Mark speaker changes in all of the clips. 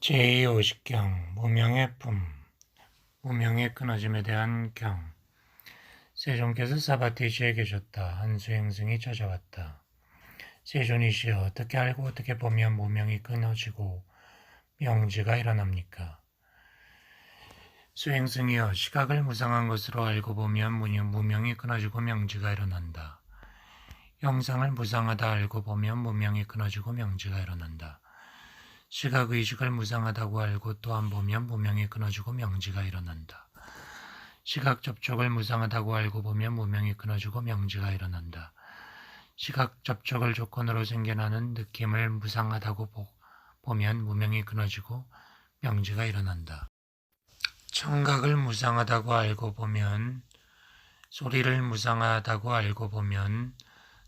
Speaker 1: 제50경 무명의 품, 무명의 끊어짐에 대한 경. 세존께서 사바티시에 계셨다. 한 수행승이 찾아왔다. 세존이시여, 어떻게 알고 어떻게 보면 무명이 끊어지고 명지가 일어납니까? 수행승이여, 시각을 무상한 것으로 알고 보면 무명이 끊어지고 명지가 일어난다. 형상을 무상하다 알고 보면 무명이 끊어지고 명지가 일어난다. 시각의식을 무상하다고 알고 또한 보면 무명이 끊어지고 명지가 일어난다. 시각 접촉을 무상하다고 알고 보면 무명이 끊어지고 명지가 일어난다. 시각 접촉을 조건으로 생겨나는 느낌을 무상하다고 보면 무명이 끊어지고 명지가 일어난다. 청각을 무상하다고 알고 보면, 소리를 무상하다고 알고 보면,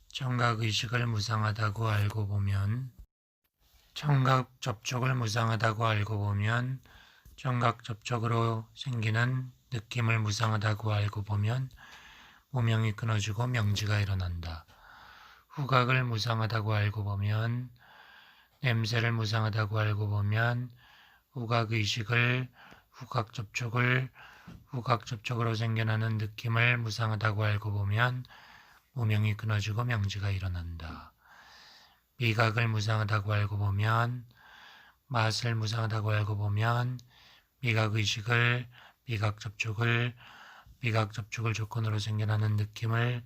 Speaker 1: 청각의식을 무상하다고 알고 보면, 청각 접촉을 무상하다고 알고 보면, 청각 접촉으로 생기는 느낌을 무상하다고 알고 보면 무명이 끊어지고 명지가 일어난다. 후각을 무상하다고 알고 보면, 냄새를 무상하다고 알고 보면 후각의식을, 후각 접촉으로 생겨나는 느낌을 무상하다고 알고 보면 무명이 끊어지고 명지가 일어난다. 미각을 무상하다고 알고 보면, 맛을 무상하다고 알고 보면 미각의식을, 미각 접촉을 조건으로 생겨나는 느낌을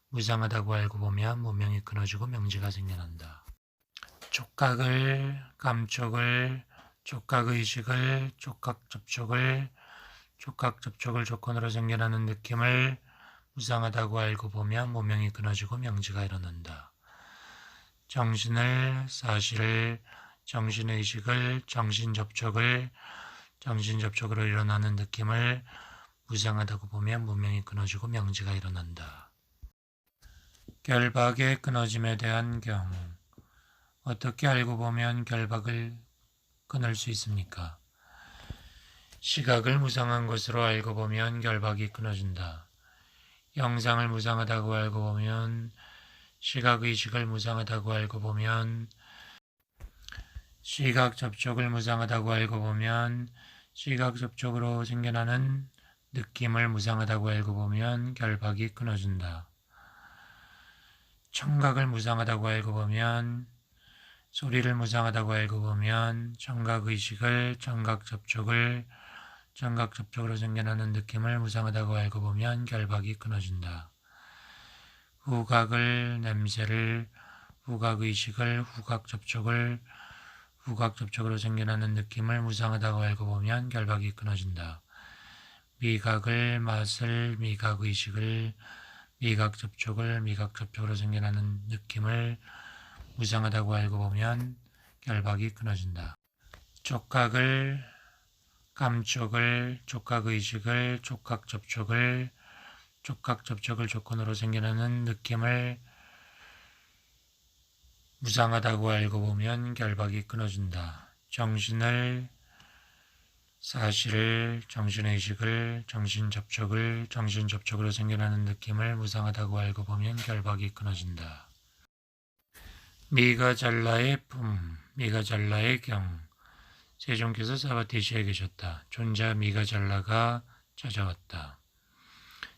Speaker 1: 무상하다고 알고 보면 무명이 끊어지고 명지가 생겨난다. 촉각을, 감촉을, 촉각의식을, 촉각 접촉을 조건으로 생겨나는 느낌을 무상하다고 알고 보면 무명이 끊어지고 명지가 일어난다. 정신을, 사실을, 정신의식을, 정신접촉으로 일어나는 느낌을 무상하다고 보면 무명이 끊어지고 명지가 일어난다. 결박의 끊어짐에 대한 경우. 어떻게 알고 보면 결박을 끊을 수 있습니까? 시각을 무상한 것으로 알고 보면 결박이 끊어진다. 영상을 무상하다고 알고 보면, 시각의식을 무상하다고 알고 보면, 시각 접촉을 무상하다고 알고 보면, 시각 접촉으로 생겨나는 느낌을 무상하다고 알고 보면 결박이 끊어진다. 청각을 무상하다고 알고 보면, 소리를 무상하다고 알고 보면 청각의식을, 청각 접촉으로 생겨나는 느낌을 무상하다고 알고 보면 결박이 끊어진다. 후각을, 냄새를, 후각의식을, 후각 접촉으로 생겨나는 느낌을 무상하다고 알고 보면 결박이 끊어진다. 미각을, 맛을, 미각의식을, 미각 접촉으로 생겨나는 느낌을 무상하다고 알고 보면 결박이 끊어진다. 촉각을, 감촉을, 촉각의식을, 촉각 접촉을 조건으로 생겨나는 느낌을 무상하다고 알고 보면 결박이 끊어진다. 정신을, 사실을, 정신의식을, 정신접촉으로 생겨나는 느낌을 무상하다고 알고 보면 결박이 끊어진다. 미가잘라의 품, 미가잘라의 경. 세존께서 사바티시에 계셨다. 존자 미가잘라가 찾아왔다.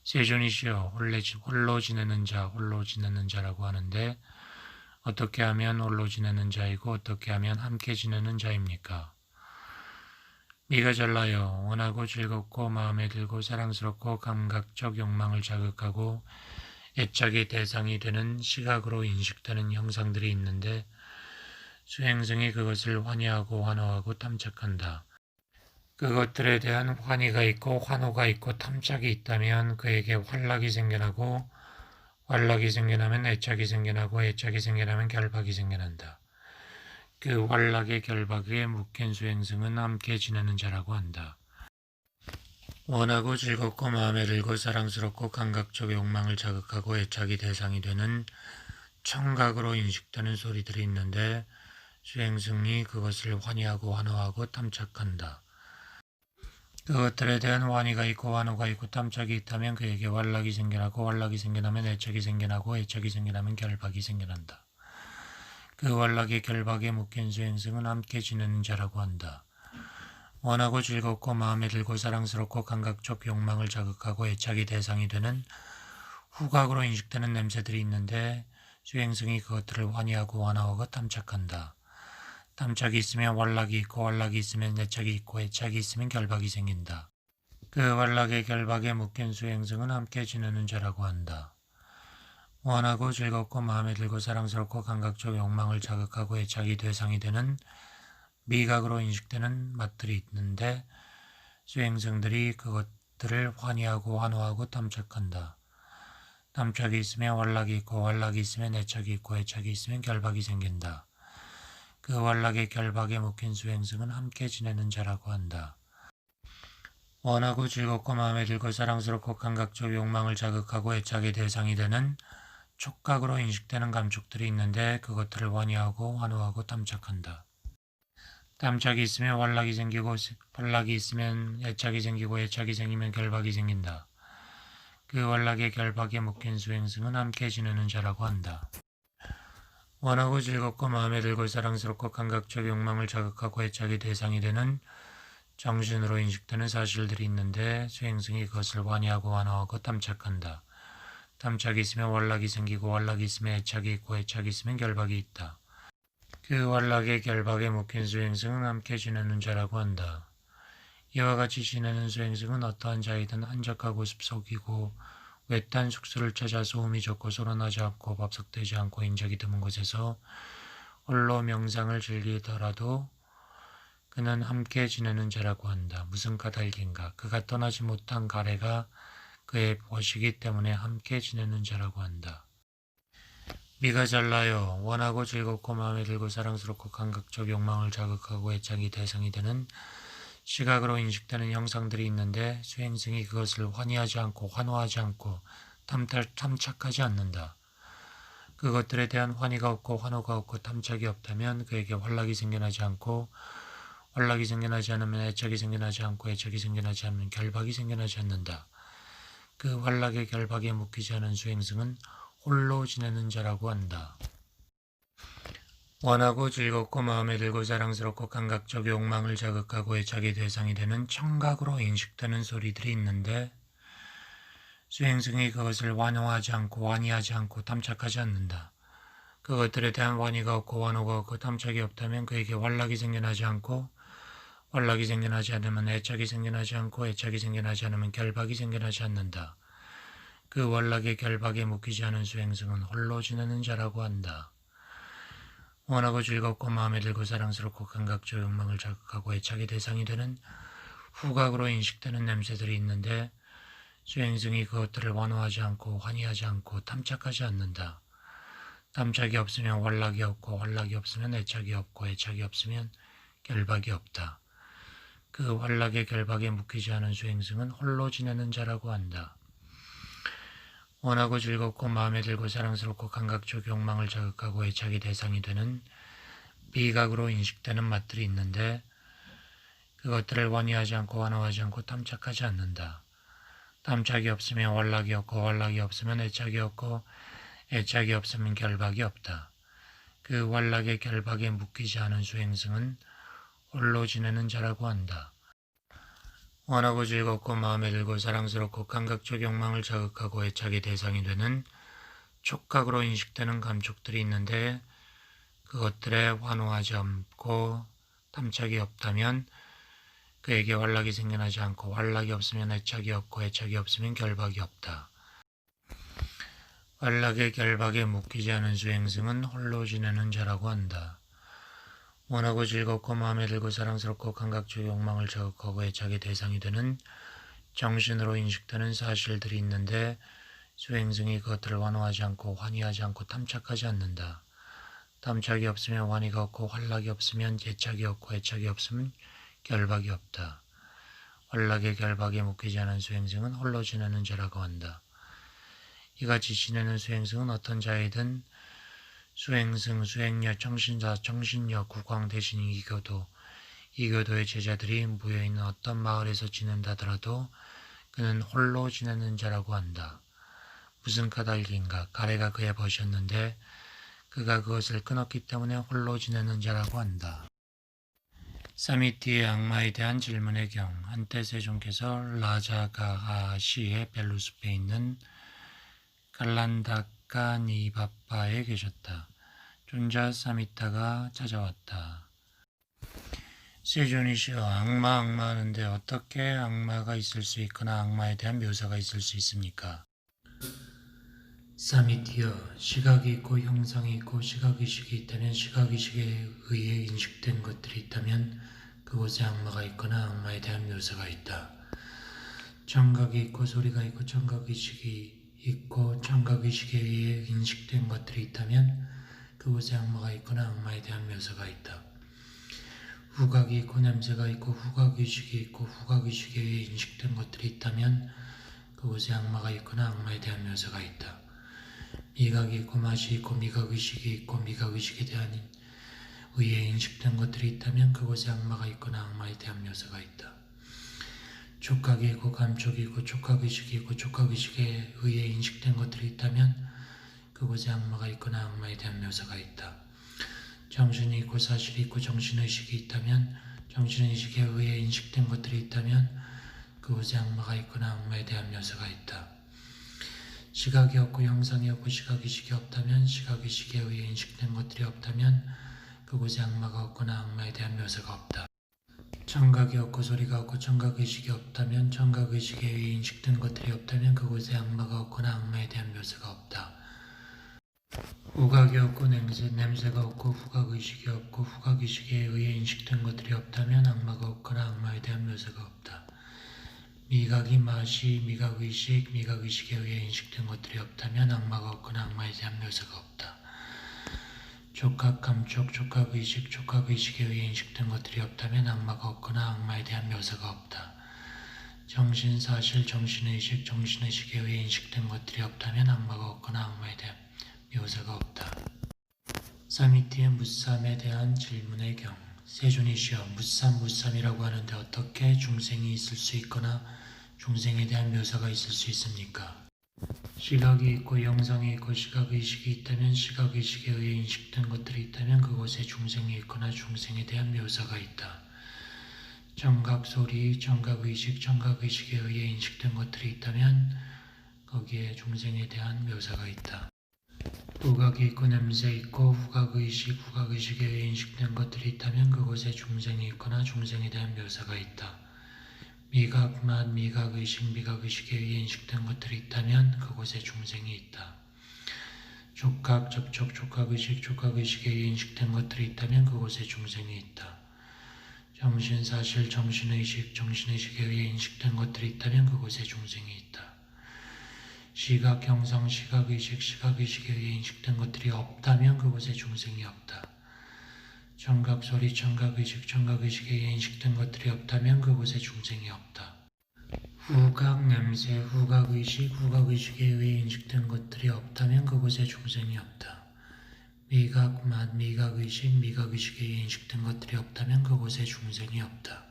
Speaker 1: 세존이시여, 홀로 지내는 자라고 하는데 어떻게 하면 홀로 지내는 자이고 어떻게 하면 함께 지내는 자입니까? 미가잘라여, 원하고 즐겁고 마음에 들고 사랑스럽고 감각적 욕망을 자극하고 애착의 대상이 되는 시각으로 인식되는 형상들이 있는데 수행승이 그것을 환희하고 환호하고 탐착한다. 그것들에 대한 환희가 있고 환호가 있고 탐착이 있다면 그에게 환락이 생겨나고 환락이 생겨나면 애착이 생겨나고 애착이 생겨나면 결박이 생겨난다. 그 환락의 결박에 묶인 수행승은 함께 지내는 자라고 한다. 원하고 즐겁고 마음에 들고 사랑스럽고 감각적 욕망을 자극하고 애착이 대상이 되는 청각으로 인식되는 소리들이 있는데 수행승이 그것을 환희하고 환호하고 탐착한다. 그것들에 대한 환희가 있고 환호가 있고 탐착이 있다면 그에게 환락이 생겨나고 환락이 생겨나면 애착이 생겨나고 애착이 생겨나면 결박이 생겨난다. 그 월락의 결박에 묶인 수행승은 함께 지내는 자라고 한다. 원하고 즐겁고 마음에 들고 사랑스럽고 감각적 욕망을 자극하고 애착의 대상이 되는 후각으로 인식되는 냄새들이 있는데 수행승이 그것들을 환희하고 완화하고 탐착한다. 탐착이 있으면 월락이 있고 월락이 있으면 애착이 있고 애착이 있으면 결박이 생긴다. 그 월락의 결박에 묶인 수행승은 함께 지내는 자라고 한다. 원하고 즐겁고 마음에 들고 사랑스럽고 감각적 욕망을 자극하고 애착이 대상이 되는 미각으로 인식되는 맛들이 있는데 수행승들이 그것들을 환희하고 환호하고 탐착한다. 탐착이 있으면 월락이 있고 월락이 있으면 애착이 있고 애착이 있으면 결박이 생긴다. 그 월락의 결박에 묶인 수행승은 함께 지내는 자라고 한다. 원하고 즐겁고 마음에 들고 사랑스럽고 감각적 욕망을 자극하고 애착의 대상이 되는 촉각으로 인식되는 감촉들이 있는데 그것들을 환희하고 환호하고 탐착한다. 탐착이 있으면 월락이 생기고 월락이 있으면 애착이 생기고 애착이 생기면 결박이 생긴다. 그 월락의 결박에 묶인 수행승은 함께 지내는 자라고 한다. 원하고 즐겁고 마음에 들고 사랑스럽고 감각적 욕망을 자극하고 애착의 대상이 되는 정신으로 인식되는 사실들이 있는데 수행승이 그것을 환희하고 완화하고 탐착한다. 탐착이 있으면 월락이 생기고 월락이 있으면 애착이 있고 애착이 있으면 결박이 있다. 그 월락의 결박에 묶인 수행승은 함께 지내는 자라고 한다. 이와 같이 지내는 수행승은 어떠한 자이든 한적하고 숲속이고 외딴 숙소를 찾아 소음이 적고 소란하지 않고 밥석되지 않고 인적이 드문 곳에서 홀로 명상을 즐기더라도 그는 함께 지내는 자라고 한다. 무슨 까닭인가? 그가 떠나지 못한 가래가 그의 벗이기 때문에 함께 지내는 자라고 한다. 미가 잘나요. 원하고 즐겁고 마음에 들고 사랑스럽고 감각적 욕망을 자극하고 애착이 대상이 되는 시각으로 인식되는 형상들이 있는데 수행승이 그것을 환희하지 않고 환호하지 않고 탐착하지 않는다. 그것들에 대한 환희가 없고 환호가 없고 탐착이 없다면 그에게 환락이 생겨나지 않고 환락이 생겨나지 않으면 애착이 생겨나지 않고 애착이 생겨나지 않으면 결박이 생겨나지 않는다. 그 환락의 결박에 묶이지 않은 수행승은 홀로 지내는 자라고 한다. 원하고 즐겁고 마음에 들고 사랑스럽고 감각적 욕망을 자극하고 애착의 대상이 되는 청각으로 인식되는 소리들이 있는데 수행승이 그것을 환호하지 않고 환희하지 않고 탐착하지 않는다. 그것들에 대한 환희가 없고 환호가 없고 탐착이 없다면 그에게 환락이 생겨나지 않고 환락이 생겨나지 않으면 애착이 생겨나지 않고 애착이 생겨나지 않으면 결박이 생겨나지 않는다. 그 환락의 결박에 묶이지 않은 수행승은 홀로 지내는 자라고 한다. 원하고 즐겁고 마음에 들고 사랑스럽고 감각적 욕망을 자극하고 애착의 대상이 되는 후각으로 인식되는 냄새들이 있는데 수행승이 그것들을 환호하지 않고 환희하지 않고 탐착하지 않는다. 탐착이 없으면 환락이 없고 환락이 없으면 애착이 없고 애착이 없으면 결박이 없다. 그 환락의 결박에 묶이지 않은 수행승은 홀로 지내는 자라고 한다. 원하고 즐겁고 마음에 들고 사랑스럽고 감각적 욕망을 자극하고 애착의 대상이 되는 미각으로 인식되는 맛들이 있는데 그것들을 환희하지 않고 환호하지 않고 탐착하지 않는다. 탐착이 없으면 환락이 없고 환락이 없으면 애착이 없고 애착이 없으면 결박이 없다. 그 환락의 결박에 묶이지 않은 수행승은 홀로 지내는 자라고 한다. 원하고 즐겁고 마음에 들고 사랑스럽고 감각적 욕망을 자극하고 애착의 대상이 되는 촉각으로 인식되는 감촉들이 있는데 그것들에 환호하지 않고 탐착이 없다면 그에게 환락이 생겨나지 않고 환락이 없으면 애착이 없고 애착이 없으면 결박이 없다. 환락의 결박에 묶이지 않은 수행승은 홀로 지내는 자라고 한다. 원하고 즐겁고 마음에 들고 사랑스럽고 감각적 욕망을 자극하고 애착의 대상이 되는 정신으로 인식되는 사실들이 있는데 수행승이 그것들을 환호하지 않고 환희하지 않고 탐착하지 않는다. 탐착이 없으면 환희가 없고 환락이 없으면 애착이 없고 애착이 없으면 결박이 없다. 환락의 결박에 묶이지 않은 수행승은 홀로 지내는 자라고 한다. 이같이 지내는 수행승은 어떤 자이든 수행승, 수행력, 정신자, 정신력, 국왕 대신 이교도의 제자들이 모여있는 어떤 마을에서 지낸다더라도 그는 홀로 지내는 자라고 한다. 무슨 까닭인가? 가래가 그의 벗이었는데 그가 그것을 끊었기 때문에 홀로 지내는 자라고 한다. 사미티의 악마에 대한 질문의 경 한때 세종께서 라자가아시의 벨루스페에 있는 갈란다카니바파에 계셨다. 존자 사미타가 찾아왔다. 세존이시여, 악마 하는데 어떻게 악마가 있을 수 있거나 악마에 대한 묘사가 있을 수 있습니까? 사미티여, 시각이 있고 형상이 있고 시각의식이 있다면 시각의식에 의해 인식된 것들이 있다면 그곳에 악마가 있거나 악마에 대한 묘사가 있다. 청각이 있고 소리가 있고 청각의식이 있고 청각의식에 의해 인식된 것들이 있다면 그곳에 악마가 있거나 악마에 대한 묘사가 있다. 후각이 있고 냄새가 있고 후각의식이 있고 후각의식에 의해 인식된 것들이 있다면 그곳에 악마가 있거나 악마에 대한 묘사가 있다. 미각이 있고 맛이 있고 미각의식이 있고 미각의식에 대한 의해 인식된 것들이 있다면 그곳에 악마가 있거나 악마에 대한 묘사가 있다. 촉각이 있고 감촉이 있고 촉각의식이 있고 촉각의식에 의해 인식된 것들이 있다면 그곳에 악마가 있거나 악마에 대한 묘사가 있다. 정신이 있고 사실이 있고 정신의식이 있다면 정신의식에 의해 인식된 것들이 있다면 그곳에 악마가 있거나 악마에 대한 묘사가 있다. 시각이 없고 형상이 없고 시각의식이 없다면 시각의식에 의해 인식된 것들이 없다면 그곳에 악마가 없거나 악마에 대한 묘사가 없다. 청각이 없고 소리가 없고 청각의식이 없다면 청각의식에 의해 인식된 것들이 없다면 그곳에 악마가 없거나 악마에 대한 묘사가 없다. 후각이 없고 냄새가 없고 후각의식이 없고 후각의식에 의해 인식된 것들이 없다면 악마가 없거나 악마에 대한 묘사가 없다. 미각이 맛이 미각의식 미각의식에 의해 인식된 것들이 없다면 악마가 없거나 악마에 대한 묘사가 없다. 촉각, 감촉, 촉각의식, 촉각의식에 의해 인식된 것들이 없다면 악마가 없거나 악마에 대한 묘사가 없다. 정신, 사실, 정신의식, 정신의식에 의해 인식된 것들이 없다면 악마가 없거나 악마에 대한 묘사가 없다. 사미티의 무삼에 대한 질문의 경 세존이시여, 무삼이라고 하는데 어떻게 중생이 있을 수 있거나 중생에 대한 묘사가 있을 수 있습니까? 시각이 있고 영상이 있고 시각의식이 있다면 시각의식에 의해 인식된 것들이 있다면 그곳에 중생이 있거나 중생에 대한 묘사가 있다. 청각, 소리, 청각의식, 청각의식에 의해 인식된 것들이 있다면 거기에 중생에 대한 묘사가 있다. 후각이 있고 냄새 있고 후각의식, 후각의식에 의해 인식된 것들이 있다면 그곳에 중생이 있거나 중생에 대한 묘사가 있다. 미각, 맛, 미각의식, 미각의식에 의해 인식된 것들이 있다면 그곳에 중생이 있다. 촉각, 접촉, 촉각의식, 촉각의식에 의해 인식된 것들이 있다면 그곳에 중생이 있다. 정신, 사실, 정신의식, 정신의식에 의해 인식된 것들이 있다면 그곳에 중생이 있다. 시각, 형상, 시각의식, 시각의식에 의해 인식된 것들이 없다면 그곳에 중생이 없다. 청각, 소리, 청각의식, 청각의식에 의해 인식된 것들이 없다면 그곳에 중생이 없다. 후각, 냄새, 후각의식, 후각의식에 의해 인식된 것들이 없다면 그곳에 중생이 없다. 미각, 맛, 미각의식, 미각의식에 의해 인식된 것들이 없다면 그곳에 중생이 없다.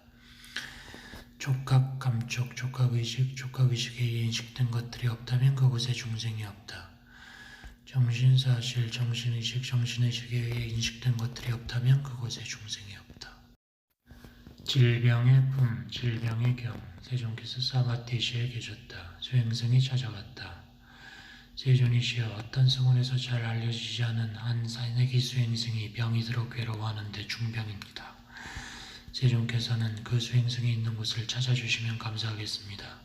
Speaker 1: 촉각, 감촉, 촉각의식, 촉각의식에 의해 인식된 것들이 없다면 그곳에 중생이 없다. 정신, 사실, 정신의식, 정신의식에 의해 인식된 것들이 없다면 그곳에 중생이 없다. 질병의 품, 질병의 경 세존께서 사마티시에 계셨다. 수행승이 찾아왔다. 세존이시여, 어떤 성원에서 잘 알려지지 않은 한 사내기 수행승이 병이 들어 괴로워하는데 중병입니다. 세존께서는 그 수행승이 있는 곳을 찾아주시면 감사하겠습니다.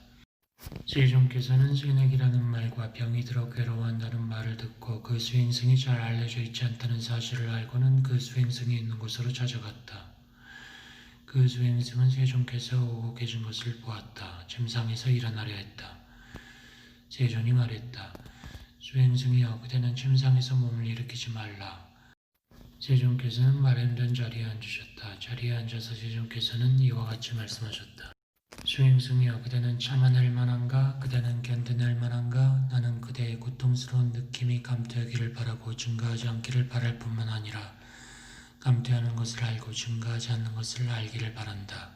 Speaker 1: 세존께서는 생액이라는 말과 병이 들어 괴로워한다는 말을 듣고 그 수행승이 잘 알려져 있지 않다는 사실을 알고는 그 수행승이 있는 곳으로 찾아갔다. 그 수행승은 세존께서 오고 계신 것을 보았다. 침상에서 일어나려 했다. 세존이 말했다. 수행승이여, 그대는 침상에서 몸을 일으키지 말라. 세존께서는 마련된 자리에 앉으셨다. 자리에 앉아서 세존께서는 이와 같이 말씀하셨다. 수행승이여, 그대는 참아낼 만한가? 그대는 견뎌낼 만한가? 나는 그대의 고통스러운 느낌이 감퇴하기를 바라고 증가하지 않기를 바랄 뿐만 아니라 감퇴하는 것을 알고 증가하지 않는 것을 알기를 바란다.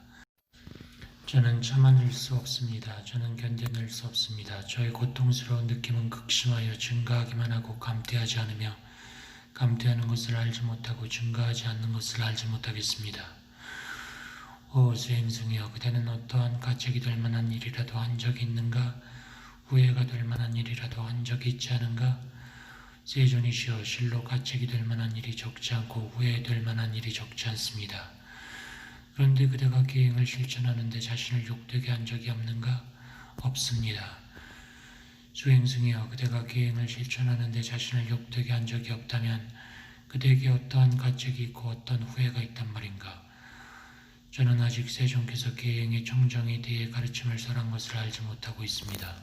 Speaker 1: 저는 참아낼 수 없습니다. 저는 견뎌낼 수 없습니다. 저의 고통스러운 느낌은 극심하여 증가하기만 하고 감퇴하지 않으며 감퇴하는 것을 알지 못하고 증가하지 않는 것을 알지 못하겠습니다. 오 수행승이여, 그대는 어떠한 가책이 될 만한 일이라도 한 적이 있는가? 후회가 될 만한 일이라도 한 적이 있지 않은가? 세존이시여, 실로 가책이 될 만한 일이 적지 않고 후회될 만한 일이 적지 않습니다. 그런데 그대가 계행을 실천하는데 자신을 욕되게 한 적이 없는가? 없습니다. 수행승이여, 그대가 계행을 실천하는데 자신을 욕되게 한 적이 없다면 그대에게 어떠한 가책이 있고 어떤 후회가 있단 말인가? 저는 아직 세존께서 계행의 청정에 대해 가르침을 설한 것을 알지 못하고 있습니다.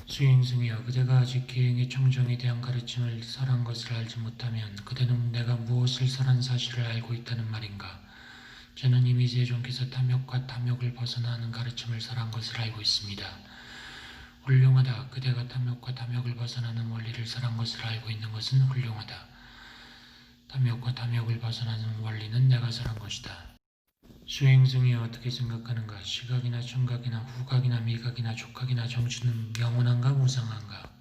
Speaker 1: 수행승이여, 그대가 아직 계행의 청정에 대한 가르침을 설한 것을 알지 못하면 그대는 내가 무엇을 설한 사실을 알고 있다는 말인가? 저는 이미 세존께서 탐욕과 탐욕을 벗어나는 가르침을 설한 것을 알고 있습니다. 훌륭하다. 그대가 탐욕과 탐욕을 벗어나는 원리를 설한 것을 알고 있는 것은 훌륭하다. 탐욕과 탐욕을 벗어나는 원리는 내가 설한 것이다. 수행승이 어떻게 생각하는가? 시각이나 청각이나 후각이나 미각이나 촉각이나 정신은 영원한가 무상한가?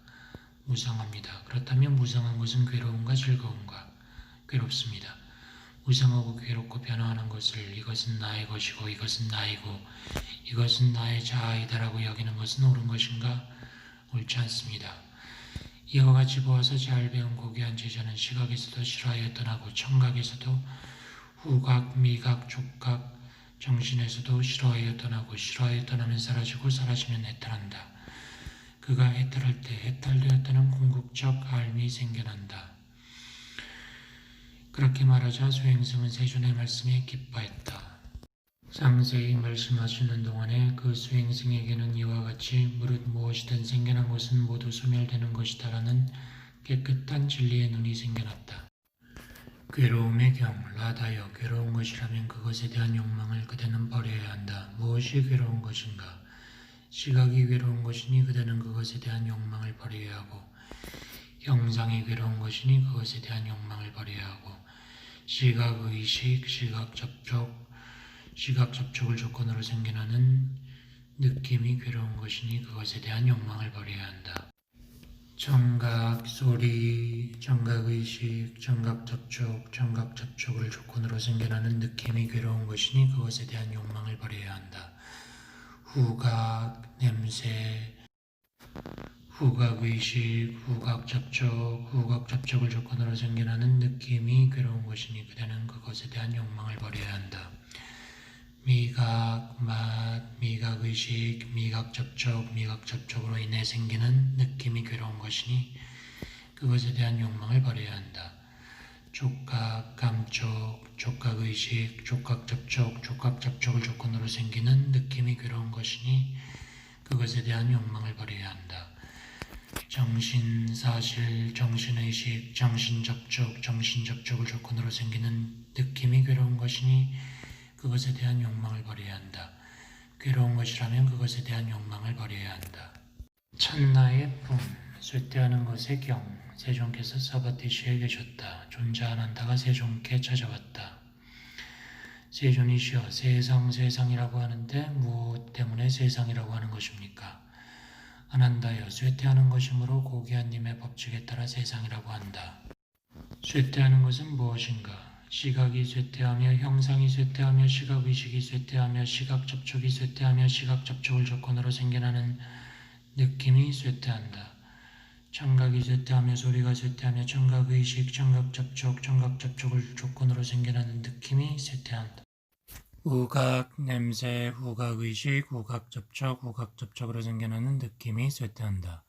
Speaker 1: 무상합니다. 그렇다면 무상한 것은 괴로운가 즐거운가? 괴롭습니다. 무상하고 괴롭고 변화하는 것을 이것은 나의 것이고 이것은 나이고 이것은 나의 자아이다라고 여기는 것은 옳은 것인가? 옳지 않습니다. 이와 같이 보아서 잘 배운 고귀한 제자는 시각에서도 싫어하여 떠나고 청각에서도 후각, 미각, 촉각, 정신에서도 싫어하여 떠나고 싫어하여 떠나면 사라지고 사라지면 해탈한다. 그가 해탈할 때 해탈되었다는 궁극적 알미 생겨난다. 그렇게 말하자 수행승은 세존의 말씀에 기뻐했다. 상세히 말씀하시는 동안에 그 수행승에게는 이와 같이 무릇 무엇이든 생겨난 것은 모두 소멸되는 것이다라는 깨끗한 진리의 눈이 생겨났다. 괴로움의 경, 라다여, 괴로운 것이라면 그것에 대한 욕망을 그대는 버려야 한다. 무엇이 괴로운 것인가? 시각이 괴로운 것이니 그대는 그것에 대한 욕망을 버려야 하고, 형상이 괴로운 것이니 그것에 대한 욕망을 버려야 하고, 시각의식, 시각 접촉을 조건으로 생겨나는 느낌이 괴로운 것이니 그것에 대한 욕망을 버려야 한다. 청각, 소리, 청각의식, 청각 접촉을 조건으로 생겨나는 느낌이 괴로운 것이니 그것에 대한 욕망을 버려야 한다. 후각, 냄새, 후각의식, 후각접촉을 조건으로 생겨나는 느낌이 괴로운 것이니 그대는 그것에 대한 욕망을 버려야 한다. 미각, 맛, 미각의식, 미각접촉으로 인해 생기는 느낌이 괴로운 것이니 그것에 대한 욕망을 버려야 한다. 촉각, 감촉, 촉각의식, 촉각접촉을 조건으로 생기는 느낌이 괴로운 것이니 그것에 대한 욕망을 버려야 한다. 정신, 사실, 정신의식, 정신접촉을 조건으로 생기는 느낌이 괴로운 것이니 그것에 대한 욕망을 버려야 한다. 괴로운 것이라면 그것에 대한 욕망을 버려야 한다. 찬나의 품, 쇠퇴하는 것의 경, 세존께서 사바티시에 계셨다. 존재 아난다가 세존께 찾아왔다. 세존이시여, 세상이라고 하는데 무엇 때문에 세상이라고 하는 것입니까? 아난다여, 쇠퇴하는 것이므로 고귀한 님의 법칙에 따라 세상이라고 한다. 쇠퇴하는 것은 무엇인가? 시각이 쇠퇴하며 형상이 쇠퇴하며 시각의식이 쇠퇴하며 시각접촉이 쇠퇴하며 시각접촉을 조건으로 생겨나는 느낌이 쇠퇴한다. 청각이 쇠퇴하며 소리가 쇠퇴하며 청각의식, 청각접촉을 조건으로 생겨나는 느낌이 쇠퇴한다. 후각, 냄새, 후각의식, 후각접촉으로 생겨나는 느낌이 쇠퇴한다.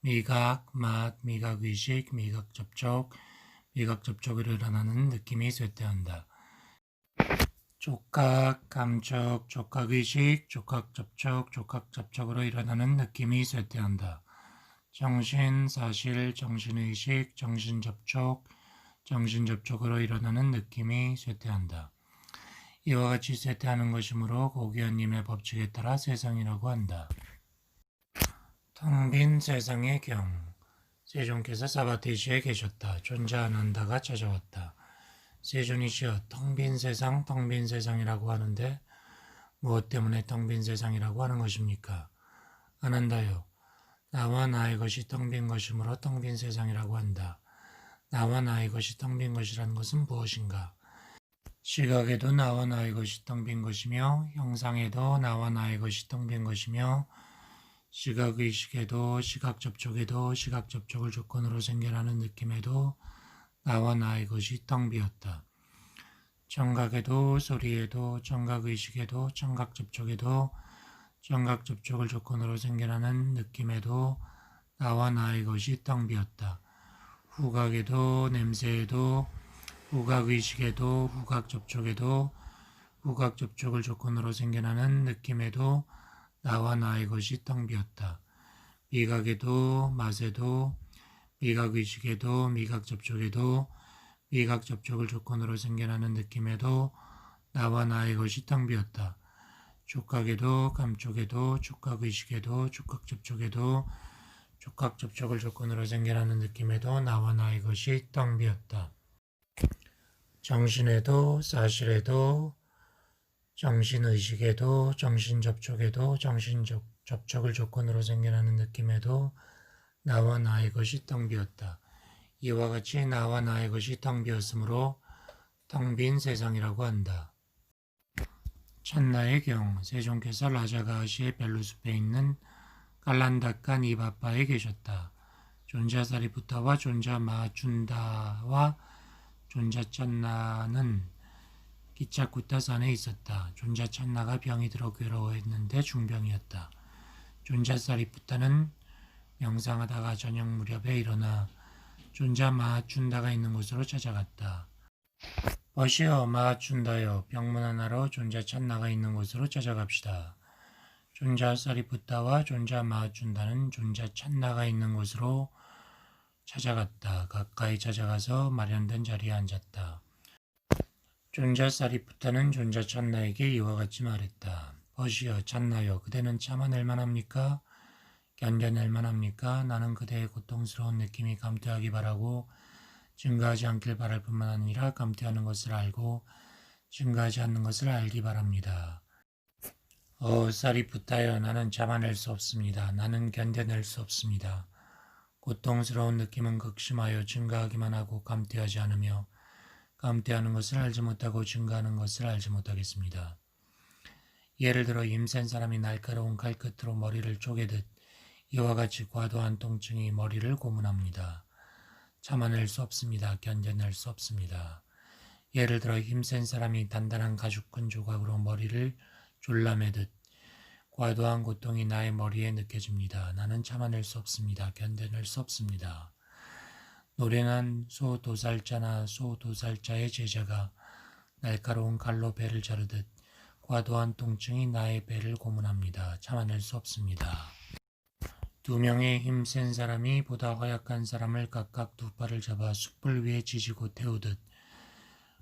Speaker 1: 미각, 맛, 미각의식, 미각접촉으로 일어나는 느낌이 쇠퇴한다. 촉각, 감촉, 촉각의식, 촉각접촉으로 일어나는 느낌이 쇠퇴한다. 정신, 사실, 정신의식, 정신접촉으로 일어나는 느낌이 쇠퇴한다. 이와 같이 쇠퇴하는 것이므로 고귀한 님의 법칙에 따라 세상이라고 한다. 텅 빈 세상의 경, 세존께서 사바티시에 계셨다. 존재 아난다가 찾아왔다. 세존이시여, 텅 빈 세상이라고 하는데 무엇 때문에 텅 빈 세상이라고 하는 것입니까? 아난다요, 나와 나의 것이 텅 빈 것이므로 텅 빈 세상이라고 한다. 나와 나의 것이 텅 빈 것이라는 것은 무엇인가? 시각에도 나와 나의 것이 텅 빈 것이며 형상에도 나와 나의 것이 텅 빈 것이며 시각의식에도 시각 접촉에도 시각 접촉을 조건으로 생겨나는 느낌에도 나와 나의 것이 텅 비었다. 청각에도 소리에도 청각의식에도 청각 접촉에도 청각 접촉을 조건으로 생겨나는 느낌에도 나와 나의 것이 텅 비었다. 후각에도 냄새에도 후각의식에도 후각 접촉에도 후각 접촉을 조건으로 생겨나는 느낌에도 나와 나의 것이 텅 비었다. 미각에도 맛에도 미각의식에도 미각 접촉에도 미각 접촉을 조건으로 생겨나는 느낌에도 나와 나의 것이 텅 비었다. 촉각에도 감촉에도 촉각의식에도 촉각 접촉에도 촉각 접촉을 조건으로 생겨나는 느낌에도 나와 나의 것이 텅 비었다. 정신에도 사실에도 정신의식에도 정신접촉에도 정신접촉을 조건으로 생겨나는 느낌에도 나와 나의 것이 텅 비었다. 이와 같이 나와 나의 것이 텅 비었으므로 텅 빈 세상이라고 한다. 찬나의 경, 세종께서 라자가시의 벨루숲에 있는 깔란다카 니바바에 계셨다. 존자 사리푸타와 존자 마춘다와 존자 찬나는 기차쿠타 산에 있었다. 존자 찬나가 병이 들어 괴로워했는데 중병이었다. 존자 사리푸타는 명상하다가 저녁 무렵에 일어나 존자 마춘다가 있는 곳으로 찾아갔다. 어시어 마춘다여, 병문 하나로 존자 찬나가 있는 곳으로 찾아갑시다. 존자 사리푸타와 존자 마춘다는 존자 찬나가 있는 곳으로 찾아갔다. 가까이 찾아가서 마련된 자리에 앉았다. 존자 사리푸타는 존자 찬나에게 이와 같이 말했다. 어시어 찬나여, 그대는 참아낼 만합니까? 견뎌낼 만합니까? 나는 그대의 고통스러운 느낌이 감퇴하기 바라고 증가하지 않길 바랄 뿐만 아니라 감퇴하는 것을 알고 증가하지 않는 것을 알기 바랍니다. 사리푸타여, 나는 참아낼 수 없습니다. 나는 견뎌낼 수 없습니다. 고통스러운 느낌은 극심하여 증가하기만 하고 감퇴하지 않으며 감퇴하는 것을 알지 못하고 증가하는 것을 알지 못하겠습니다. 예를 들어 힘센 사람이 날카로운 칼끝으로 머리를 쪼개듯 이와 같이 과도한 통증이 머리를 고문합니다. 참아낼 수 없습니다. 견뎌낼 수 없습니다. 예를 들어 힘센 사람이 단단한 가죽 끈 조각으로 머리를 졸라매듯 과도한 고통이 나의 머리에 느껴집니다. 나는 참아낼 수 없습니다. 견뎌낼 수 없습니다. 노련한 소도살자나 소도살자의 제자가 날카로운 칼로 배를 자르듯 과도한 통증이 나의 배를 고문합니다. 참아낼 수 없습니다. 두 명의 힘센 사람이 보다 허약한 사람을 각각 두 팔을 잡아 숯불 위에 지지고 태우듯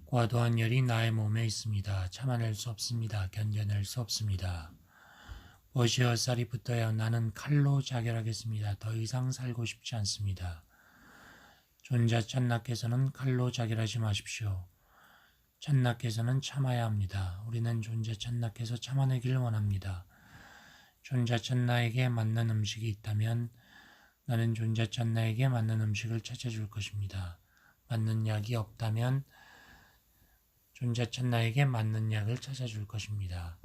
Speaker 1: 과도한 열이 나의 몸에 있습니다. 참아낼 수 없습니다. 견뎌낼 수 없습니다. 버시어 사리푸타여, 나는 칼로 자결하겠습니다. 더 이상 살고 싶지 않습니다. 존자 찬나께서는 칼로 자결하지 마십시오. 찬나께서는 참아야 합니다. 우리는 존자 찬나께서 참아내길 원합니다. 존자 찬나에게 맞는 음식이 있다면 나는 존자 찬나에게 맞는 음식을 찾아줄 것입니다. 맞는 약이 없다면 존자 찬나에게 맞는 약을 찾아줄 것입니다.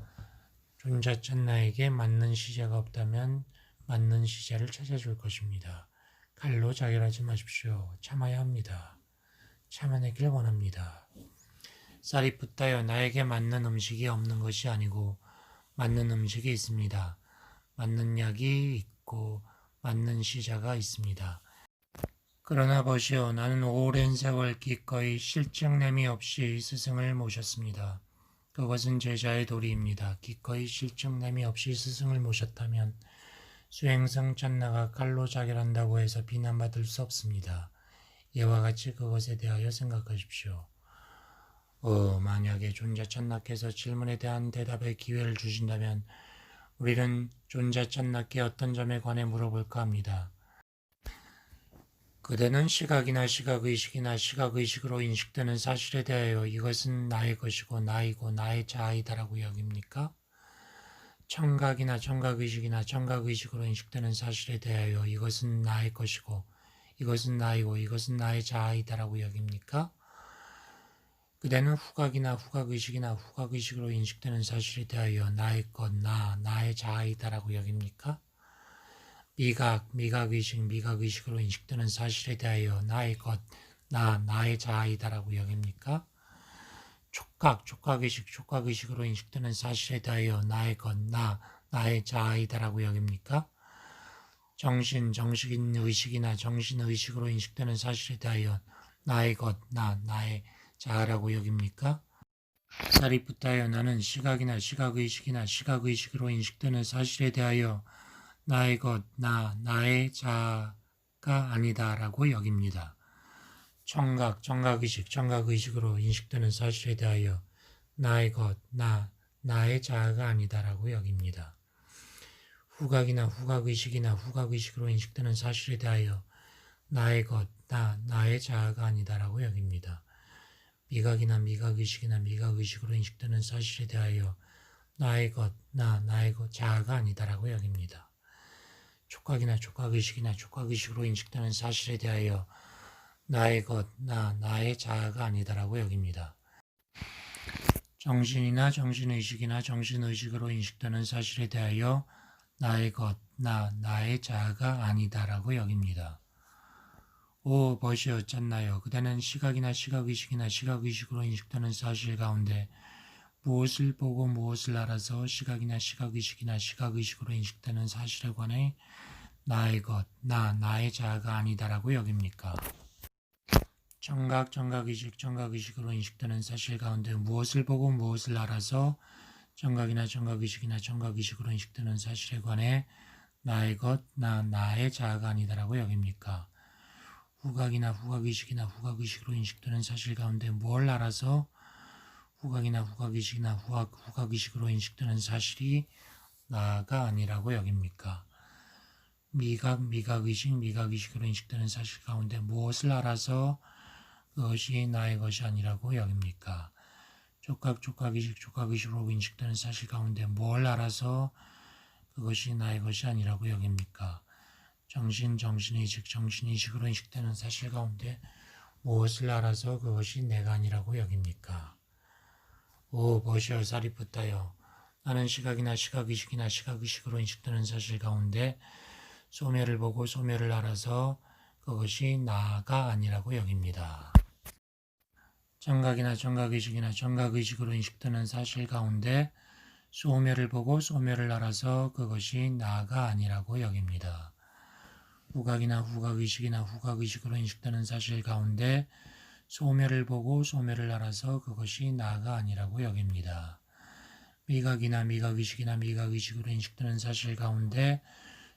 Speaker 1: 존자 찬나에게 맞는 시제가 없다면 맞는 시제를 찾아줄 것입니다. 칼로 자결하지 마십시오. 참아야 합니다. 참아내길 원합니다. 사리푸타여, 나에게 맞는 음식이 없는 것이 아니고 맞는 음식이 있습니다. 맞는 약이 있고 맞는 시자가 있습니다. 그러나 보시오, 나는 오랜 세월 기꺼이 실증냄이 없이 스승을 모셨습니다. 그것은 제자의 도리입니다. 기꺼이 실증냄이 없이 스승을 모셨다면 수행성 찬나가 칼로 자결한다고 해서 비난받을 수 없습니다. 이와 같이 그것에 대하여 생각하십시오. 만약에 존자 찬나께서 질문에 대한 대답의 기회를 주신다면 우리는 존자 찬나께 어떤 점에 관해 물어볼까 합니다. 그대는 시각이나 시각의식이나 시각의식으로 인식되는 사실에 대하여 이것은 나의 것이고 나이고 나의 자아이다라고 여깁니까? 청각이나 청각의식이나 청각의식으로 인식되는 사실에 대하여 이것은 나의 것이고 이것은 나이고 이것은 나의 자아이다라고 여깁니까? 그대는 후각이나 후각의식이나 후각의식으로 인식되는 사실에 대하여 나의 것, 나의 자아이다라고 여깁니까? 미각, 미각의식, 미각의식으로 인식되는 사실에 대하여 나의 것, 나의 자아이다라고 여깁니까? 촉각, 촉각의식, 촉각의식으로 인식되는 사실에 대하여 나의 것, 나의 자아이다라고 여깁니까? 정신, 정식인 의식이나 정신의식으로 인식되는 사실에 대하여 나의 것, 나의 자아라고 여깁니까? 사리푸타여, 나는 시각이나 시각의식이나 시각의식으로 인식되는 사실에 대하여 나의 것, 나의 자아가 아니다라고 여깁니다. 청각, 청각의식, 청각의식으로 인식되는 사실에 대하여 나의 것, 나의 자아가 아니다라고 여깁니다. 후각이나 후각의식이나 후각의식으로 인식되는 사실에 대하여 나의 것, 나의 자아가 아니다라고 여깁니다. 미각이나 미각의식이나 미각의식으로 인식되는 사실에 대하여 나의 것, 나의 자아가 아니다라고 여깁니다. 촉각이나 촉각의식이나 촉각의식으로 인식되는 사실에 대하여 나의 것, 나의 자아가 아니다라고 여깁니다. 정신이나 정신의식이나 정신의식으로 인식되는 사실에 대하여 나의 것, 나의 자아가 아니다라고 여깁니다. 오, 벗이 어쨌나요? 그대는 시각이나 시각의식이나 시각의식으로 인식되는 사실 가운데 무엇을 보고 무엇을 알아서 시각이나 시각의식이나 시각의식으로 인식되는 사실에 관해 나의 것, 나의 자아가 아니다라고 여깁니까? 청각, 청각의식, 청각의식으로 인식되는 사실 가운데 무엇을 보고 무엇을 알아서 청각이나 청각의식이나 청각의식으로 인식되는 사실에 관해 나의 것, 나의 자아가 아니다라고 여깁니까? 후각이나 후각의식이나 후각의식으로 인식되는 사실 가운데 뭘 알아서 후각이나 후각의식이나 후각의식으로 인식되는 사실이 나가 아니라고 여깁니까? 미각, 미각의식, 미각의식으로 인식되는 사실 가운데 무엇을 알아서 그것이 나의 것이 아니라고 여깁니까? 촉각, 촉각의식, 촉각의식으로 인식되는 사실 가운데 뭘 알아서 그것이 나의 것이 아니라고 여깁니까? 정신, 정신의식, 정신의식으로 인식되는 사실 가운데 무엇을 알아서 그것이 내가 아니라고 여깁니까? 오, 벗이여 사리푸타여, 나는 시각이나 시각의식이나 시각의식으로 인식되는 사실 가운데 소멸을 보고 소멸을 알아서 그것이 나가 아니라고 여깁니다. 청각이나 청각의식이나 청각의식으로 인식되는 사실 가운데 소멸을 보고 소멸을 알아서 그것이 나가 아니라고 여깁니다. 후각이나 후각의식이나 후각의식으로 인식되는 사실 가운데 소멸을 보고 소멸을 알아서 그것이 나가 아니라고 여깁니다. 미각이나 미각의식이나 미각의식으로 인식되는 사실 가운데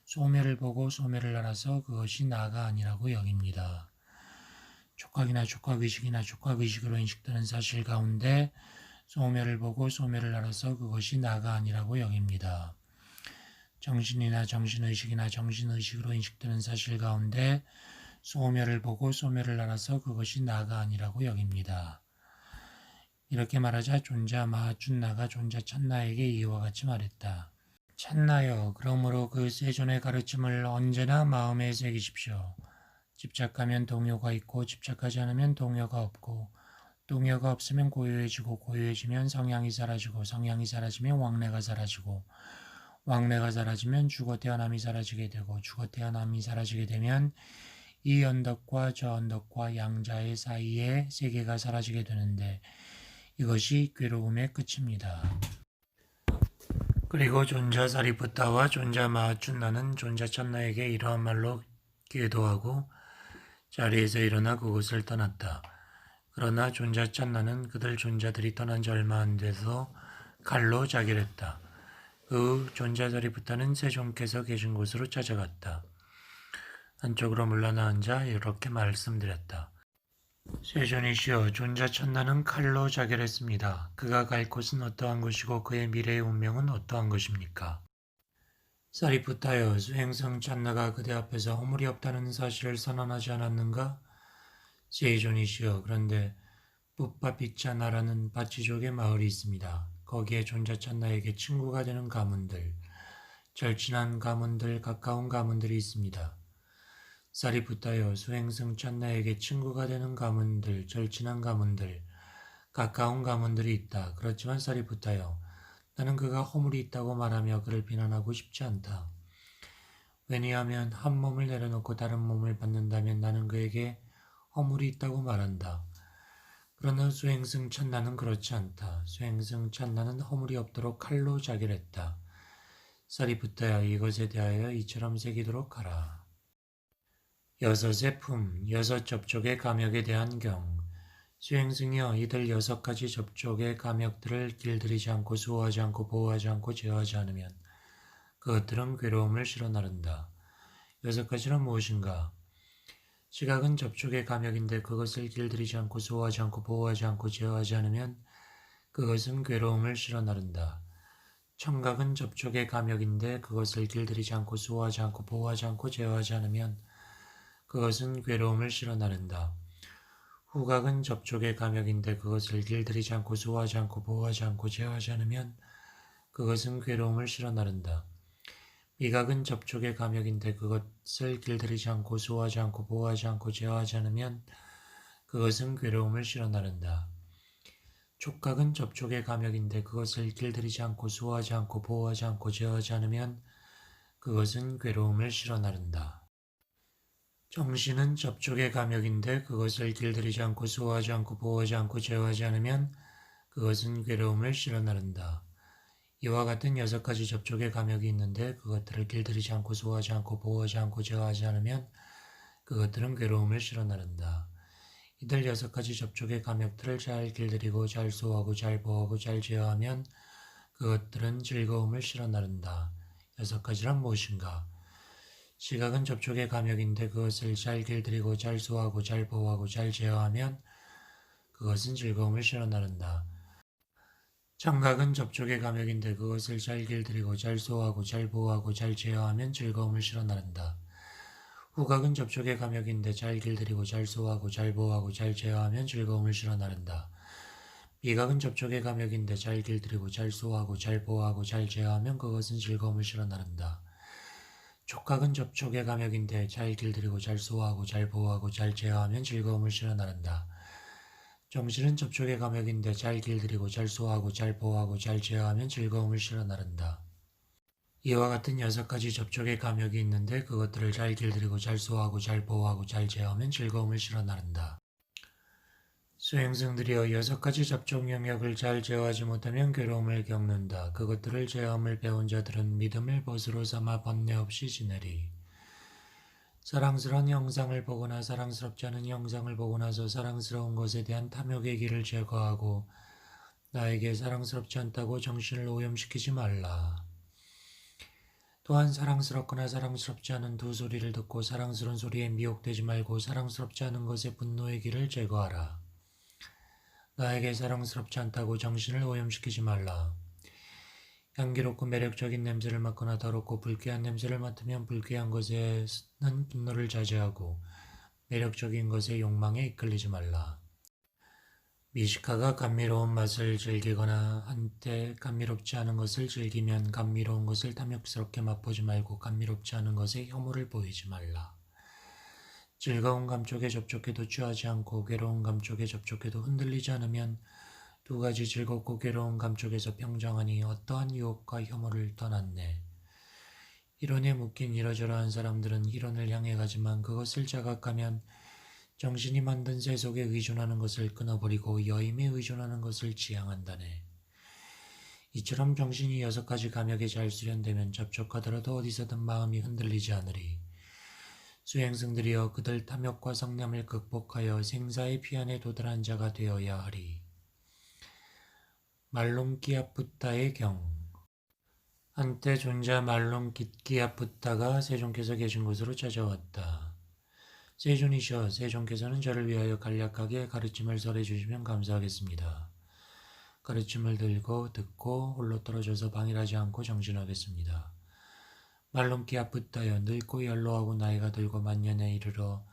Speaker 1: 소멸을 보고 소멸을 알아서 그것이 나가 아니라고 여깁니다. 촉각이나 촉각의식이나 촉각의식으로 인식되는 사실 가운데 소멸을 보고 소멸을 알아서 그것이 나가 아니라고 여깁니다. 정신이나 정신의식이나 정신의식으로 인식되는 사실 가운데 소멸을 보고 소멸을 알아서 그것이 나가 아니라고 여깁니다. 이렇게 말하자 존자 마하춘나가 존자 찬나에게 이와 같이 말했다. 찬나여, 그러므로 그 세존의 가르침을 언제나 마음에 새기십시오. 집착하면 동요가 있고 집착하지 않으면 동요가 없고 동요가 없으면 고요해지고 고요해지면 성향이 사라지고 성향이 사라지면 왕래가 사라지고 왕래가 사라지면 죽어 태어남이 사라지게 되고 죽어 태어남이 사라지게 되면 이 언덕과 저 언덕과 양자의 사이에 세계가 사라지게 되는데 이것이 괴로움의 끝입니다. 그리고 존자 사리푸타와 존자 마하춘나는 존자 찬나에게 이러한 말로 기도하고 자리에서 일어나 그곳을 떠났다. 그러나 존자 찬나는 그들 존자들이 떠난 지 얼마 안 돼서 칼로 자결했다. 그 후 존자 사리푸타는 세존께서 계신 곳으로 찾아갔다. 한쪽으로 물러나 앉아 이렇게 말씀드렸다. 세존이시여, 존자 찬나는 칼로 자결했습니다. 그가 갈 곳은 어떠한 것이고 그의 미래의 운명은 어떠한 것입니까? 사리푸타여, 수행성 찬나가 그대 앞에서 허물이 없다는 사실을 선언하지 않았는가? 세존이시여, 그런데 뿌파피차나라는 바치족의 마을이 있습니다. 거기에 존자 찬나에게 친구가 되는 가문들, 절친한 가문들, 가까운 가문들이 있습니다. 사리푸타여, 수행승 찬나에게 친구가 되는 가문들, 절친한 가문들, 가까운 가문들이 있다. 그렇지만 사리푸타여, 나는 그가 허물이 있다고 말하며 그를 비난하고 싶지 않다. 왜냐하면 한 몸을 내려놓고 다른 몸을 받는다면 나는 그에게 허물이 있다고 말한다. 그러나 수행승 찬나는 그렇지 않다. 수행승 찬나는 허물이 없도록 칼로 자결했다. 사리푸타야, 이것에 대하여 이처럼 새기도록 하라. 여섯의 품, 여섯 접촉의 감역에 대한 경. 수행승이여, 이들 여섯 가지 접촉의 감역들을 길들이지 않고 수호하지 않고 보호하지 않고 제어하지 않으면 그것들은 괴로움을 실어 나른다. 여섯 가지는 무엇인가? 시각은 접촉의 감역인데 그것을 길들이지 않고 수호하지 않고 보호하지 않고 제어하지 않으면 그것은 괴로움을 실어 나른다. 청각은 접촉의 감역인데 그것을 길들이지 않고 수호하지 않고 보호하지 않고 제어하지 않으면 그것은 괴로움을 실어 나른다. 후각은 접촉의 감역인데 그것을 길들이지 않고 수호하지 않고 보호하지 않고 제어하지 않으면 그것은 괴로움을 실어 나른다. 미각은 접촉의 감역인데 그것을 길들이지 않고 수호하지 않고 보호하지 않고 제어하지 않으면 그것은 괴로움을 실어 나른다. 촉각은 접촉의 감역인데 그것을 길들이지 않고 수호하지 않고 보호하지 않고 제어하지 않으면 그것은 괴로움을 실어 나른다. 정신은 접촉의 감역인데 그것을 길들이지 않고 수호하지 않고 보호하지 않고 제어하지 않으면 그것은 괴로움을 실어 나른다. 이와 같은 여섯 가지 접촉의 감역이 있는데 그것들을 길들이지 않고 수호하지 않고 보호하지 않고 제어하지 않으면 그것들은 괴로움을 실어 나른다. 이들 여섯 가지 접촉의 감역들을 잘 길들이고 잘 수호하고 잘 보호하고 잘 제어하면 그것들은 즐거움을 실어 나른다. 여섯 가지란 무엇인가? 시각은 접촉의 감역인데 그것을 잘 길들이고 잘 수호하고 잘 보호하고 잘 제어하면 그것은 즐거움을 실어 나른다. 청각은 접촉의 감역인데 그것을 잘 길들이고 잘 수호하고 잘 보호하고 잘 제어하면 즐거움을 실어 나른다. 후각은 접촉의 감역인데 잘 길들이고 잘 수호하고 잘 보호하고 잘 제어하면 즐거움을 실어 나른다. 미각은 접촉의 감역인데 잘 길들이고 잘 수호하고 잘 보호하고 잘 제어하면 그것은 즐거움을 실어 나른다. 촉각은 접촉의 감역인데 잘 길들이고 잘 수호하고 잘 보호하고 잘 제어하면 즐거움을 실어 나른다. 정신은 접촉의 감역인데 잘 길들이고 잘 수호하고 잘 보호하고 잘 제어하면 즐거움을 실어 나른다. 이와 같은 여섯 가지 접촉의 감역이 있는데 그것들을 잘 길들이고 잘 수호하고 잘 보호하고 잘 제어하면 즐거움을 실어 나른다. 수행승들이여, 여섯 가지 접촉 영역을 잘 제어하지 못하면 괴로움을 겪는다. 그것들을 제어함을 배운 자들은 믿음을 벗으로 삼아 번뇌 없이 지내리. 사랑스러운 영상을 보거나 사랑스럽지 않은 영상을 보고 나서 사랑스러운 것에 대한 탐욕의 길을 제거하고 나에게 사랑스럽지 않다고 정신을 오염시키지 말라. 또한 사랑스럽거나 사랑스럽지 않은 두 소리를 듣고 사랑스러운 소리에 미혹되지 말고 사랑스럽지 않은 것에 분노의 길을 제거하라. 나에게 사랑스럽지 않다고 정신을 오염시키지 말라. 향기롭고 매력적인 냄새를 맡거나 더럽고 불쾌한 냄새를 맡으면 불쾌한 것에는 분노를 자제하고 매력적인 것에 욕망에 이끌리지 말라. 미식가가 감미로운 맛을 즐기거나 한때 감미롭지 않은 것을 즐기면 감미로운 것을 탐욕스럽게 맛보지 말고 감미롭지 않은 것에 혐오를 보이지 말라. 즐거운 감촉에 접촉해도 취하지 않고 괴로운 감촉에 접촉해도 흔들리지 않으면 두 가지 즐겁고 괴로운 감촉에서 평정하니 어떠한 유혹과 혐오를 떠났네. 이론에 묶인 이러저러한 사람들은 이론을 향해 가지만 그것을 자각하면 정신이 만든 세속에 의존하는 것을 끊어버리고 여임에 의존하는 것을 지향한다네. 이처럼 정신이 여섯 가지 감역에 잘 수련되면 접촉하더라도 어디서든 마음이 흔들리지 않으리. 수행승들이여, 그들 탐욕과 성냄을 극복하여 생사의 피안에 도달한 자가 되어야 하리. 말롱키아푸타의 경. 한때 존자 말롱키아푸타가 세존께서 계신 곳으로 찾아왔다. 세존이시여, 세존께서는 저를 위하여 간략하게 가르침을 설해 주시면 감사하겠습니다. 가르침을 들고 듣고 홀로 떨어져서 방일하지 않고 정진하겠습니다. 말롱키아푸타여, 늙고 연로하고 나이가 들고 만년에 이르러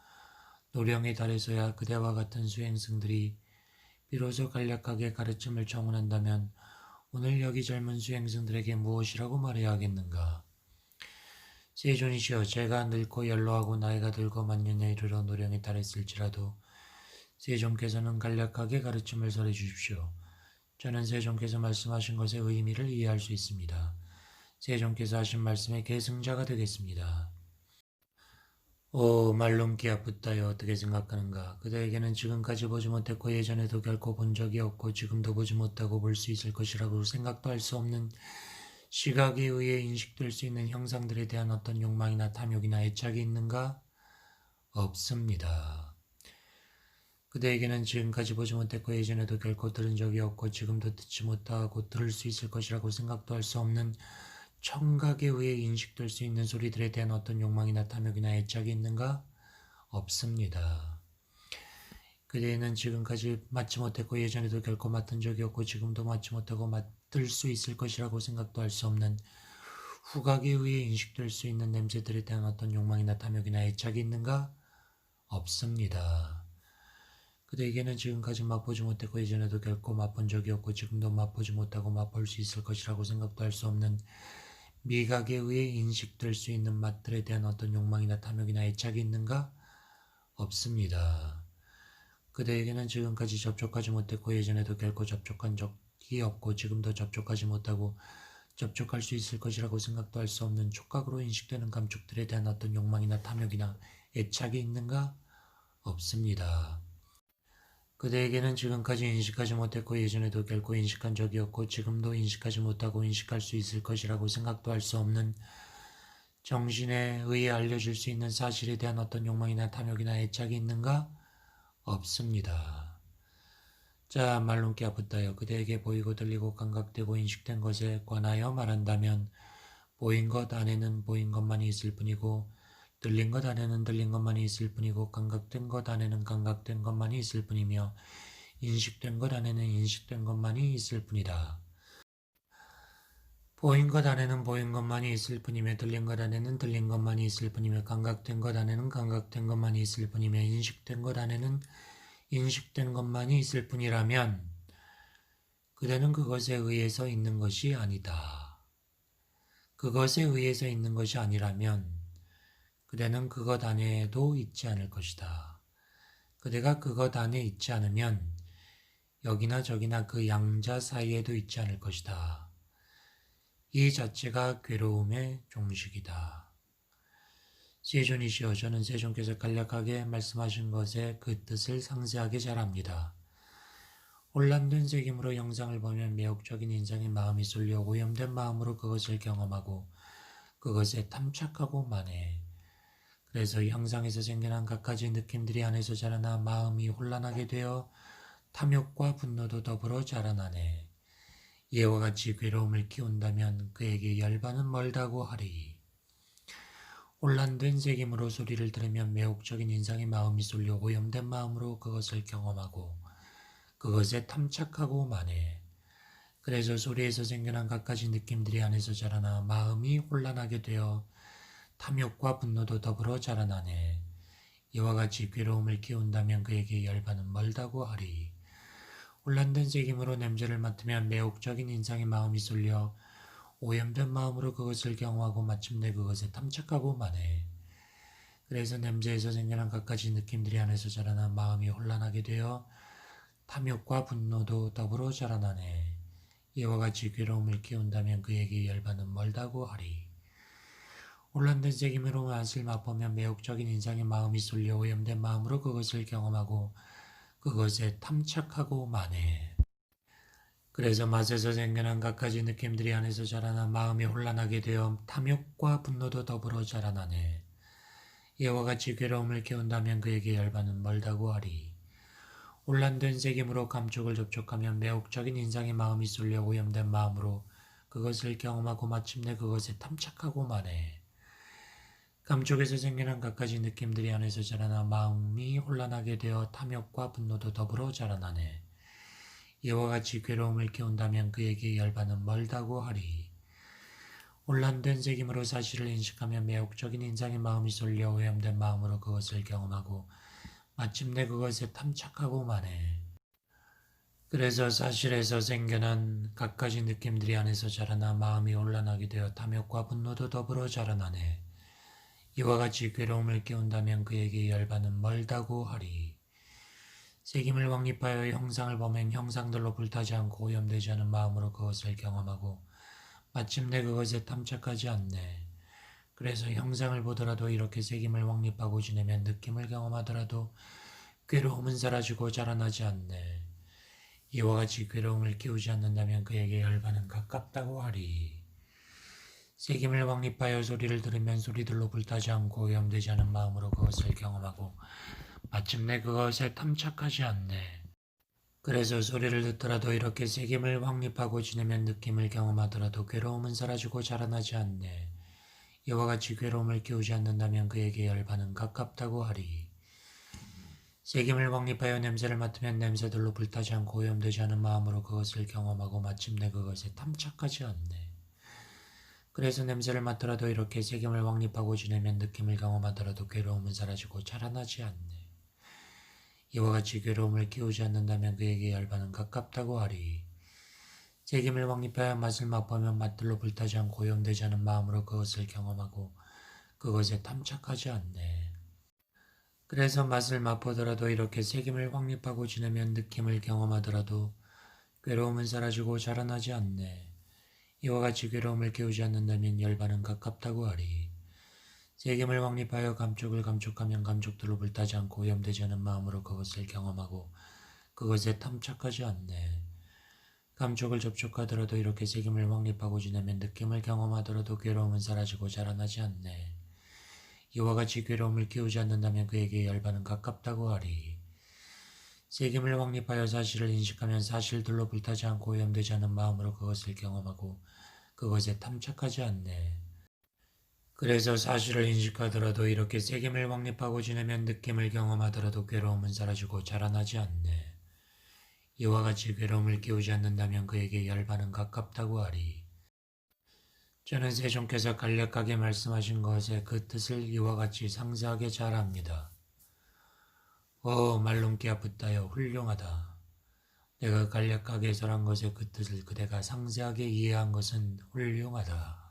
Speaker 1: 노령에 달해서야 그대와 같은 수행승들이 비로소 간략하게 가르침을 청원한다면 오늘 여기 젊은 수행승들에게 무엇이라고 말해야 하겠는가? 세존이시여 제가 늙고 연로하고 나이가 들고 만년에 이르러 노령에 달했을지라도 세존께서는 간략하게 가르침을 설해 주십시오. 저는 세존께서 말씀하신 것의 의미를 이해할 수 있습니다. 세존께서 하신 말씀의 계승자가 되겠습니다. 오 말론기야 붓다여 어떻게 생각하는가? 그대에게는 지금까지 보지 못했고 예전에도 결코 본 적이 없고 지금도 보지 못하고 볼 수 있을 것이라고 생각도 할 수 없는 시각에 의해 인식될 수 있는 형상들에 대한 어떤 욕망이나 탐욕이나 애착이 있는가? 없습니다. 그대에게는 지금까지 보지 못했고 예전에도 결코 들은 적이 없고 지금도 듣지 못하고 들을 수 있을 것이라고 생각도 할 수 없는 청각에 의해 인식될 수 있는 소리들에 대한 어떤 욕망이나 탐욕이나 애착이 있는가? 없습니다. 그대는 지금까지 맡지 못했고 예전에도 결코 맡은 적이 없고 지금도 맡지 못하고 맡을 수 있을 것이라고 생각도 할 수 없는 후각에 의해 인식될 수 있는 냄새들에 대한 어떤 욕망이나 탐욕이나 애착이 있는가? 없습니다. 그대에게는 지금까지 맛보지 못했고 예전에도 결코 맛본 적이 없고 지금도 맛보지 못하고 맛볼 수 있을 것이라고 생각도 할 수 없는 미각에 의해 인식될 수 있는 맛들에 대한 어떤 욕망이나 탐욕이나 애착이 있는가? 없습니다. 그대에게는 지금까지 접촉하지 못했고 예전에도 결코 접촉한 적이 없고 지금도 접촉하지 못하고 접촉할 수 있을 것이라고 생각도 할 수 없는 촉각으로 인식되는 감촉들에 대한 어떤 욕망이나 탐욕이나 애착이 있는가? 없습니다. 그대에게는 지금까지 인식하지 못했고 예전에도 결코 인식한 적이 없고 지금도 인식하지 못하고 인식할 수 있을 것이라고 생각도 할 수 없는 정신에 의해 알려질 수 있는 사실에 대한 어떤 욕망이나 탐욕이나 애착이 있는가? 없습니다. 자, 말론기 아프다요. 그대에게 보이고 들리고 감각되고 인식된 것에 관하여 말한다면 보인 것 안에는 보인 것만이 있을 뿐이고 들린 것 안에는 들린 것만이 있을 뿐이고 감각된 것 안에는 감각된 것만이 있을 뿐이며 인식된 것 안에는 인식된 것만이 있을 뿐이다. 보인 것 안에는 보인 것만이 있을 뿐이며 들린 것 안에는 들린 것만이 있을 뿐이며 감각된 것 안에는 감각된 것만이 있을 뿐이며 인식된 것 안에는 인식된 것만이 있을 뿐이라면 그대는 그것에 의해서 있는 것이 아니다. 그것에 의해서 있는 것이 아니라면 그대는 그것 안에도 있지 않을 것이다. 그대가 그것 안에 있지 않으면 여기나 저기나 그 양자 사이에도 있지 않을 것이다. 이 자체가 괴로움의 종식이다. 세존이시여 저는 세존께서 간략하게 말씀하신 것의 그 뜻을 상세하게 잘 압니다. 혼란된 색임으로 영상을 보면 매혹적인 인상의 마음이 쏠려 오염된 마음으로 그것을 경험하고 그것에 탐착하고 만해. 그래서 형상에서 생겨난 갖가지 느낌들이 안에서 자라나 마음이 혼란하게 되어 탐욕과 분노도 더불어 자라나네. 이와 같이 괴로움을 키운다면 그에게 열반은 멀다고 하리. 혼란된 색임으로 소리를 들으면 매혹적인 인상의 마음이 쏠려 오염된 마음으로 그것을 경험하고 그것에 탐착하고 만해. 그래서 소리에서 생겨난 갖가지 느낌들이 안에서 자라나 마음이 혼란하게 되어 탐욕과 분노도 더불어 자라나네. 이와 같이 괴로움을 키운다면 그에게 열반은 멀다고 하리. 혼란된 색임으로 냄새를 맡으면 매혹적인 인상의 마음이 쏠려 오염된 마음으로 그것을 경험하고 마침내 그것에 탐착하고 만해. 그래서 냄새에서 생겨난 갖가지 느낌들이 안에서 자라나 마음이 혼란하게 되어 탐욕과 분노도 더불어 자라나네. 이와 같이 괴로움을 키운다면 그에게 열반은 멀다고 하리. 혼란된 색임으로 맛을 맛보면 매혹적인 인상의 마음이 쏠려 오염된 마음으로 그것을 경험하고 그것에 탐착하고 만해. 그래서 맛에서 생겨난 갖가지 느낌들이 안에서 자라나 마음이 혼란하게 되어 탐욕과 분노도 더불어 자라나네. 이와 같이 괴로움을 키운다면 그에게 열반은 멀다고 하리. 혼란된 색임으로 감촉을 접촉하면 매혹적인 인상의 마음이 쏠려 오염된 마음으로 그것을 경험하고 마침내 그것에 탐착하고 만해. 감촉에서 생겨난 갖가지 느낌들이 안에서 자라나 마음이 혼란하게 되어 탐욕과 분노도 더불어 자라나네. 이와 같이 괴로움을 키운다면 그에게 열반은 멀다고 하리. 혼란된 색임으로 사실을 인식하면 매혹적인 인상의 마음이 쏠려 오염된 마음으로 그것을 경험하고 마침내 그것에 탐착하고 만해. 그래서 사실에서 생겨난 갖가지 느낌들이 안에서 자라나 마음이 혼란하게 되어 탐욕과 분노도 더불어 자라나네. 이와 같이 괴로움을 끼운다면 그에게 열반은 멀다고 하리. 세김을 확립하여 형상을 보면 형상들로 불타지 않고 오염되지 않은 마음으로 그것을 경험하고 마침내 그것에 탐착하지 않네. 그래서 형상을 보더라도 이렇게 세김을 확립하고 지내면 느낌을 경험하더라도 괴로움은 사라지고 자라나지 않네. 이와 같이 괴로움을 끼우지 않는다면 그에게 열반은 가깝다고 하리. 세김을 확립하여 소리를 들으면 소리들로 불타지 않고 오염되지 않은 마음으로 그것을 경험하고 마침내 그것에 탐착하지 않네. 그래서 소리를 듣더라도 이렇게 세김을 확립하고 지내면 느낌을 경험하더라도 괴로움은 사라지고 자라나지 않네. 이와 같이 괴로움을 끼우지 않는다면 그에게 열반은 가깝다고 하리. 세김을 확립하여 냄새를 맡으면 냄새들로 불타지 않고 오염되지 않은 마음으로 그것을 경험하고 마침내 그것에 탐착하지 않네. 그래서 냄새를 맡더라도 이렇게 세김을 확립하고 지내면 느낌을 경험하더라도 괴로움은 사라지고 자라나지 않네. 이와 같이 괴로움을 끼우지 않는다면 그에게 열반은 가깝다고 하리. 세김을 확립하여 맛을 맛보면 맛들로 불타지 않고 오염되지 않은 마음으로 그것을 경험하고 그것에 탐착하지 않네. 그래서 맛을 맛보더라도 이렇게 세김을 확립하고 지내면 느낌을 경험하더라도 괴로움은 사라지고 자라나지 않네. 이와 같이 괴로움을 끼우지 않는다면 열반은 가깝다고 하리. 세김을 확립하여 감촉을 감촉하면 감촉들로 불타지 않고 오염되지 않은 마음으로 그것을 경험하고 그것에 탐착하지 않네. 감촉을 접촉하더라도 이렇게 세김을 확립하고 지내면 느낌을 경험하더라도 괴로움은 사라지고 자라나지 않네. 이와 같이 괴로움을 끼우지 않는다면 그에게 열반은 가깝다고 하리. 세김을 확립하여 사실을 인식하면 사실들로 불타지 않고 오염되지 않은 마음으로 그것을 경험하고 그것에 탐착하지 않네. 그래서 사실을 인식하더라도 이렇게 세김을 확립하고 지내면 느낌을 경험하더라도 괴로움은 사라지고 자라나지 않네. 이와 같이 괴로움을 끼우지 않는다면 그에게 열반은 가깝다고 하리. 저는 세종께서 간략하게 말씀하신 것의 그 뜻을 이와 같이 상세하게 잘 압니다. 말론기 아프다여 훌륭하다. 내가 간략하게 설한 것의 그 뜻을 그대가 상세하게 이해한 것은 훌륭하다.